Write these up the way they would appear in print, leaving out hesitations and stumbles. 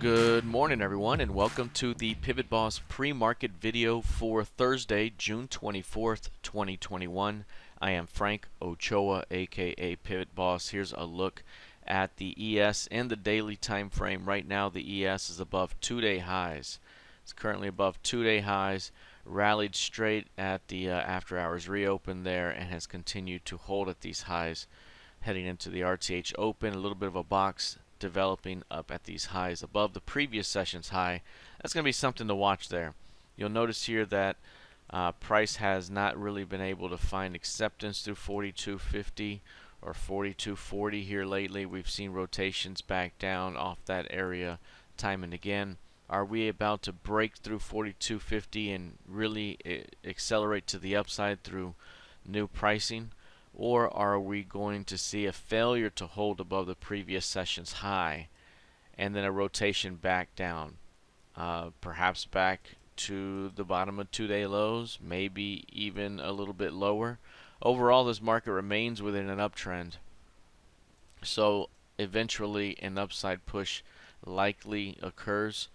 Good morning, everyone, and welcome to the PivotBoss pre-market video for Thursday, June 24th, 2021. I am Frank Ochoa, aka PivotBoss. Here's a look at the ES and the daily time frame. Right now, the ES is above two-day highs. It's currently above two-day highs, rallied straight at the after-hours reopen there, and has continued to hold at these highs heading into the RTH open. A little bit of a box developing up at these highs above the previous session's high. That's going to be something to watch there. You'll notice here that price has not really been able to find acceptance through 42.50 or 42.40 here lately. We've seen rotations back down off that area time and again. Are we about to break through 42.50 and really accelerate to the upside through new pricing? Or are we going to see a failure to hold above the previous session's high and then a rotation back down, perhaps back to the bottom of two-day lows, maybe even a little bit lower? Overall, this market remains within an uptrend, so eventually an upside push likely occurs,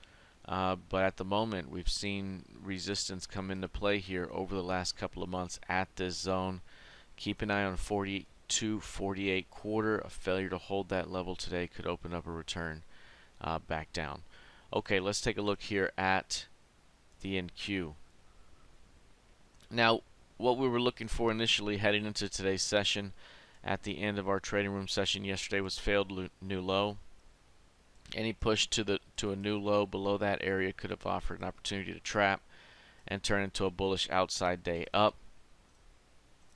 but at the moment we've seen resistance come into play here over the last couple of months at this zone. Keep an eye on 42.48 quarter. A failure to hold that level today could open up a return back down. Okay, let's take a look here at the NQ. Now, what we were looking for initially heading into today's session at the end of our trading room session yesterday was failed new low. Any push to a new low below that area could have offered an opportunity to trap and turn into a bullish outside day up.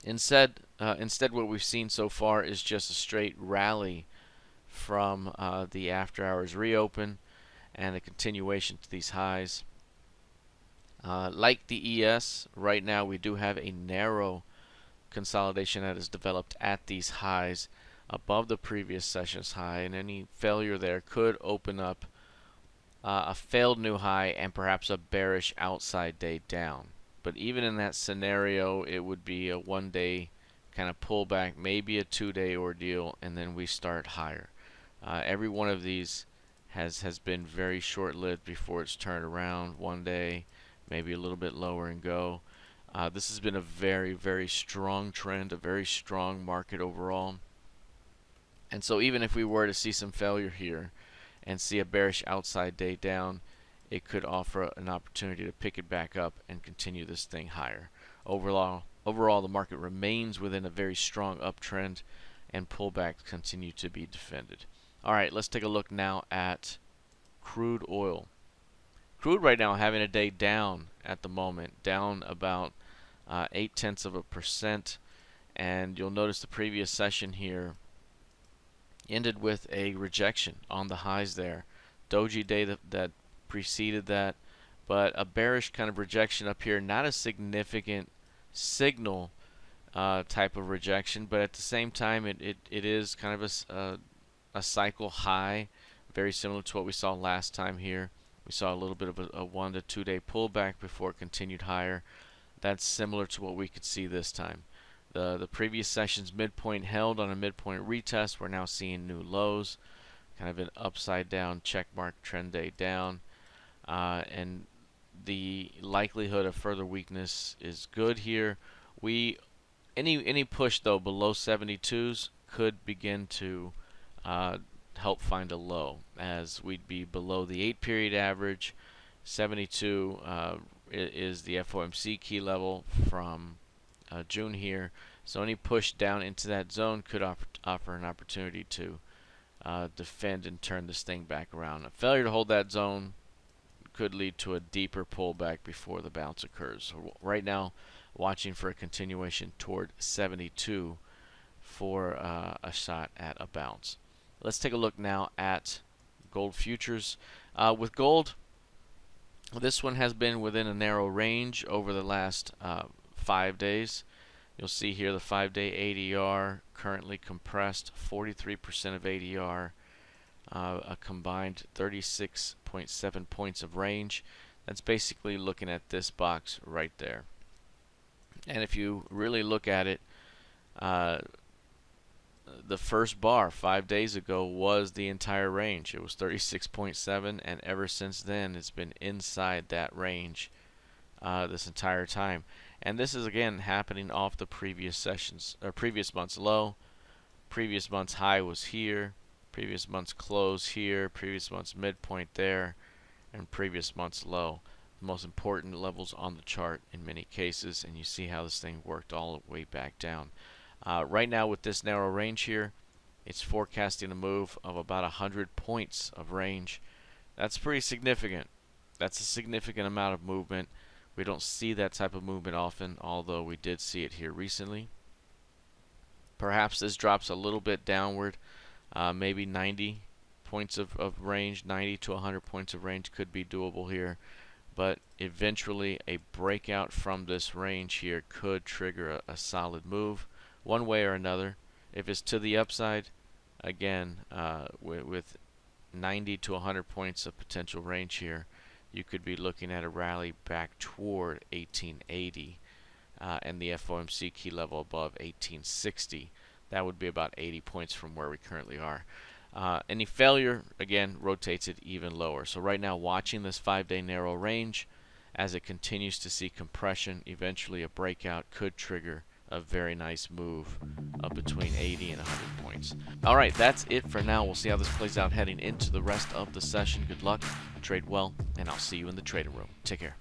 Instead, what we've seen so far is just a straight rally from the after-hours reopen and a continuation to these highs. Like the ES, right now we do have a narrow consolidation that has developed at these highs above the previous session's high, and any failure there could open up a failed new high and perhaps a bearish outside day down. But even in that scenario, it would be a one-day kind of pullback, maybe a two-day ordeal, and then we start higher. Every one of these has been very short-lived before it's turned around. One day, maybe a little bit lower and go. This has been a very, very strong trend, a very strong market overall. And so even if we were to see some failure here and see a bearish outside day down, it could offer an opportunity to pick it back up and continue this thing higher. Overall, the market remains within a very strong uptrend, and pullbacks continue to be defended. All right, let's take a look now at crude oil. Crude right now having a day down at the moment, down about 0.8%, and you'll notice the previous session here ended with a rejection on the highs there. Doji day that preceded that, but a bearish kind of rejection up here. Not a significant signal type of rejection, but at the same time it is kind of a cycle high, very similar to what we saw last time here. We saw a little bit of a 1 to 2 day pullback before it continued higher. That's similar to what we could see this time. The previous session's midpoint held on a midpoint retest. We're now seeing new lows, kind of an upside down checkmark trend day down. And the likelihood of further weakness is good here. Any push though below 72s could begin to help find a low, as we'd be below the 8-period average. 72 is the FOMC key level from June here. So any push down into that zone could offer an opportunity to defend and turn this thing back around. A failure to hold that zone could lead to a deeper pullback before the bounce occurs. So right now, watching for a continuation toward 72 for a shot at a bounce. Let's take a look now at gold futures. With gold, this one has been within a narrow range over the last 5 days. You'll see here the 5-day ADR currently compressed, 43% of ADR. A combined 36.7 points of range. That's basically looking at this box right there. And if you really look at it, the first bar 5 days ago was the entire range. It was 36.7, and ever since then it's been inside that range this entire time. And this is again happening off the previous sessions or previous month's low. Previous month's high was here, previous month's close here, previous month's midpoint there, and previous month's low. The most important levels on the chart in many cases, and you see how this thing worked all the way back down. Right now with this narrow range here, it's forecasting a move of about 100 points of range. That's pretty significant. That's a significant amount of movement. We don't see that type of movement often, although we did see it here recently. Perhaps this drops a little bit downward, maybe 90 points of range, 90 to 100 points of range could be doable here. But eventually a breakout from this range here could trigger a solid move one way or another. If it's to the upside, again, with 90 to 100 points of potential range here, you could be looking at a rally back toward 1880 and the FOMC key level above 1860. That would be about 80 points from where we currently are. Any failure, again, rotates it even lower. So right now, watching this 5-day narrow range, as it continues to see compression, eventually a breakout could trigger a very nice move of between 80 and 100 points. All right, that's it for now. We'll see how this plays out heading into the rest of the session. Good luck, trade well, and I'll see you in the trading room. Take care.